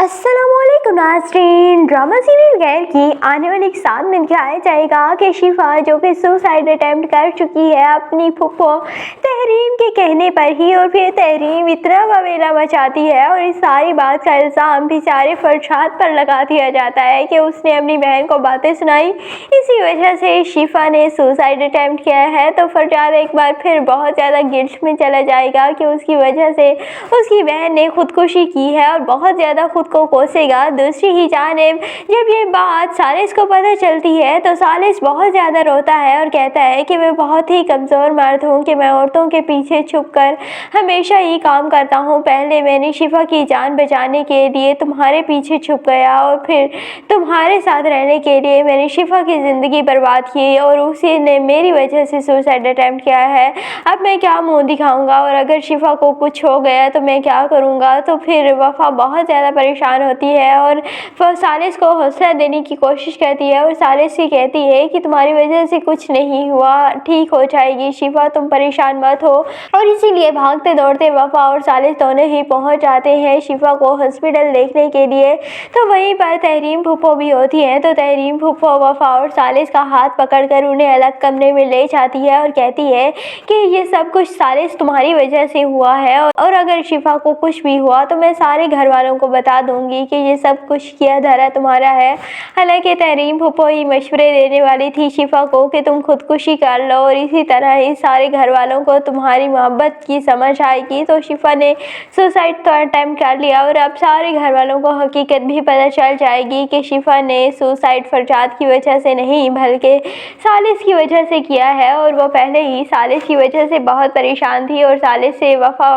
अस्सलाम वालेकुम नाज़रीन। ड्रामा सीरियल गैर की आने वाले एक साथ में दिखाया जाएगा कि शिफा जो कि सुसाइड अटेम्प्ट कर चुकी है अपनी फुफ्फो तहरीम के कहने पर ही, और फिर तहरीम इतना बवेला मचाती है और इस सारी बात का इल्ज़ाम बेचारे फरजाद पर लगा दिया जाता है कि उसने अपनी बहन को बातें सुनाई, इसी वजह से शिफा ने सुसाइड अटेम्प्ट किया है। तो फरजाद एक बार फिर बहुत ज़्यादा गिल्ट में चला जाएगा कि उसकी वजह से उसकी बहन ने खुदकुशी की है और बहुत ज़्यादा खुद को कोसेगा। दूसरी ही जानिब जब ये बात सालिस को पता चलती है तो सालिस बहुत ज़्यादा रोता है और कहता है कि मैं बहुत ही कमज़ोर मर्द हूँ कि मैं औरतों के पीछे छुपकर हमेशा ही काम करता हूँ। पहले मैंने शिफा की जान बचाने के लिए तुम्हारे पीछे छुप गया और फिर तुम्हारे साथ रहने के लिए मैंने शिफा की ज़िंदगी बर्बाद की और उसी ने मेरी वजह से सुसाइड अटेम्प्ट किया है। अब मैं क्या मुँह दिखाऊँगा, और अगर शिफा को कुछ हो गया तो मैं क्या करूँगा। तो फिर वफ़ा बहुत ज़्यादा परेशान होती है और सालिस को हौसला देने की कोशिश करती है और सालिस से कहती है कि तुम्हारी वजह से कुछ नहीं हुआ, ठीक हो जाएगी शिफा, तुम परेशान मत हो। और इसीलिए भागते दौड़ते वफ़ा और सालिस दोनों ही पहुंच जाते हैं शिफा को हॉस्पिटल देखने के लिए। तो वहीं पर तहरीम फुफ्फो भी होती है। तो तहरीम फुफ्फो वफ़ा और सालिस का हाथ पकड़कर उन्हें अलग कमरे में ले जाती है और कहती है कि ये सब कुछ सालिस तुम्हारी वजह से हुआ है, और अगर शिफा को कुछ भी हुआ तो मैं सारे घर वालों को बता दूंगी कि ये सब कुछ किया धरा तुम्हारा है। हालांकि तहरीम फुफ्फो ही मशवरे देने वाली थी शिफा को कि तुम खुदकुशी कर लो और इसी तरह ही सारे घर वालों को तुम्हारी मोहब्बत की समझ आएगी। तो शिफा ने सुसाइड तो अटेम्प्ट कर लिया और अब सारे घर वालों को हकीकत भी पता चल जाएगी कि शिफा ने सुसाइड फरजाद की वजह से नहीं बल्कि सालिस की वजह से किया है, और वो पहले ही सालिस की वजह से बहुत परेशान थी और सालिस से वफ़ा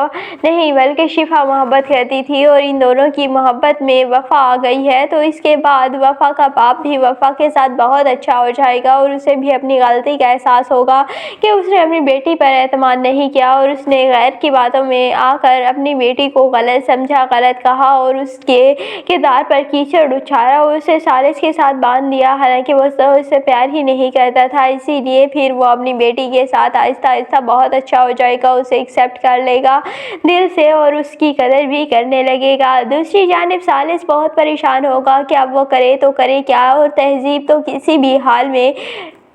नहीं बल्कि शिफा मोहब्बत करती थी और इन दोनों की मोहब्बत में वफ़ा आ गई है। तो इसके बाद वफ़ा का बाप भी वफ़ा के साथ बहुत अच्छा हो जाएगा और उसे भी अपनी गलती का एहसास होगा कि उसने अपनी बेटी पर एतमाद नहीं किया और उसने गैर की बातों में आकर अपनी बेटी को गलत समझा, गलत कहा और उसके किरदार पर कीचड़ उछाला और उसे सालिस के साथ बांध दिया। हालांकि वो उससे प्यार ही नहीं करता था, इसीलिए फिर वो अपनी बेटी के साथ आहिस्ता आहिस्ता बहुत अच्छा हो जाएगा, उसे एक्सेप्ट कर लेगा दिल से और उसकी कदर भी करने लगेगा। दूसरी जानिब सालिस बहुत परेशान होगा कि अब वो करे तो करे क्या, और तहजीब तो किसी भी हाल में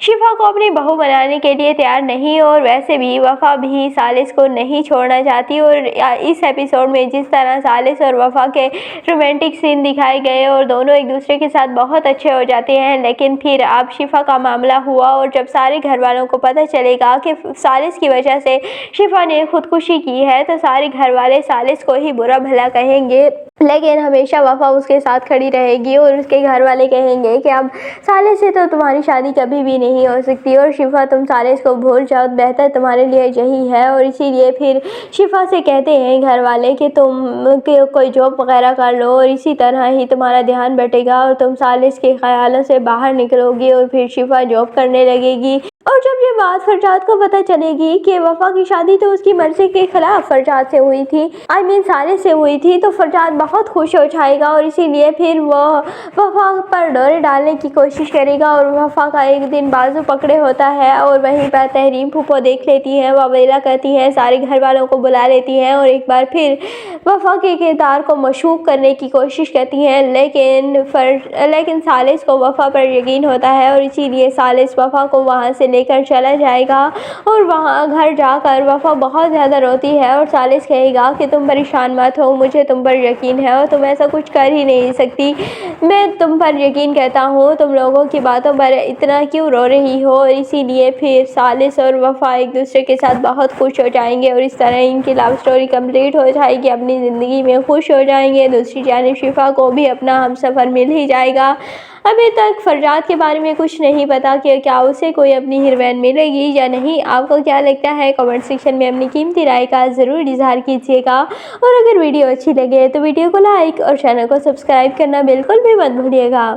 शिफा को अपनी बहू बनाने के लिए तैयार नहीं, और वैसे भी वफ़ा भी सालिस को नहीं छोड़ना चाहती। और इस एपिसोड में जिस तरह सालिस और वफ़ा के रोमांटिक सीन दिखाए गए और दोनों एक दूसरे के साथ बहुत अच्छे हो जाते हैं, लेकिन फिर अब शिफा का मामला हुआ और जब सारे घर वालों को पता चलेगा कि सालिस की वजह से शिफा ने खुदकुशी की है तो सारे घर वाले सालिस को ही बुरा भला कहेंगे, लेकिन हमेशा वफ़ा उसके साथ खड़ी रहेगी और उसके घर वाले कहेंगे कि अब सालिस से तो तुम्हारी शादी कभी भी नहीं हो सकती और शिफा तुम सालिस को भूल जाओ, बेहतर तुम्हारे लिए यही है। और इसीलिए फिर शिफा से कहते हैं घर वाले कि तुम कोई जॉब वगैरह कर लो और इसी तरह ही तुम्हारा ध्यान बटेगा और तुम सालिस के ख्यालों से बाहर निकलोगी। और फिर शिफा जॉब करने लगेगी। और जब ये बात फरजाद को पता चलेगी कि वफ़ा की शादी तो उसकी मर्जी के खिलाफ फरजाद से हुई थी, सालिस से हुई थी, तो फरजाद बहुत खुश हो जाएगा और इसीलिए फिर वो वफ़ा पर डोरे डालने की कोशिश करेगा। और वफ़ा का एक दिन बाजू पकड़े होता है और वहीं पर तहरीम फुफ्फो देख लेती है, वावेला करती है, सारे घर वालों को बुला लेती हैं और एक बार फिर वफ़ा के किरदार को मशूक करने की कोशिश करती हैं, लेकिन सालिस को वफ़ा पर यकीन होता है और इसीलिए सालिस वफ़ा को वहाँ से लेकर चला जाएगा। और वहाँ घर जाकर वफ़ा बहुत ज़्यादा रोती है और सालिस कहेगा कि तुम परेशान मत हो, मुझे तुम पर यकीन है और तुम ऐसा कुछ कर ही नहीं सकती, मैं तुम पर यकीन करता हूँ, तुम लोगों की बातों पर इतना क्यों रो रही हो। और इसीलिए फिर सालिस और वफ़ा एक दूसरे के साथ बहुत खुश हो जाएंगे और इस तरह इनकी लव स्टोरी कंप्लीट हो जाएगी, अपनी ज़िंदगी में खुश हो जाएंगे। दूसरी जानिब शिफा को भी अपना हमसफ़र मिल ही जाएगा। अभी तक फरजाद के बारे में कुछ नहीं पता कि क्या उसे कोई अपनी हीरोइन मिलेगी या नहीं। आपको क्या लगता है कमेंट सेक्शन में अपनी कीमती राय का ज़रूर इजहार कीजिएगा। और अगर वीडियो अच्छी लगे तो वीडियो को लाइक और चैनल को सब्सक्राइब करना बिल्कुल भी मत भूलिएगा।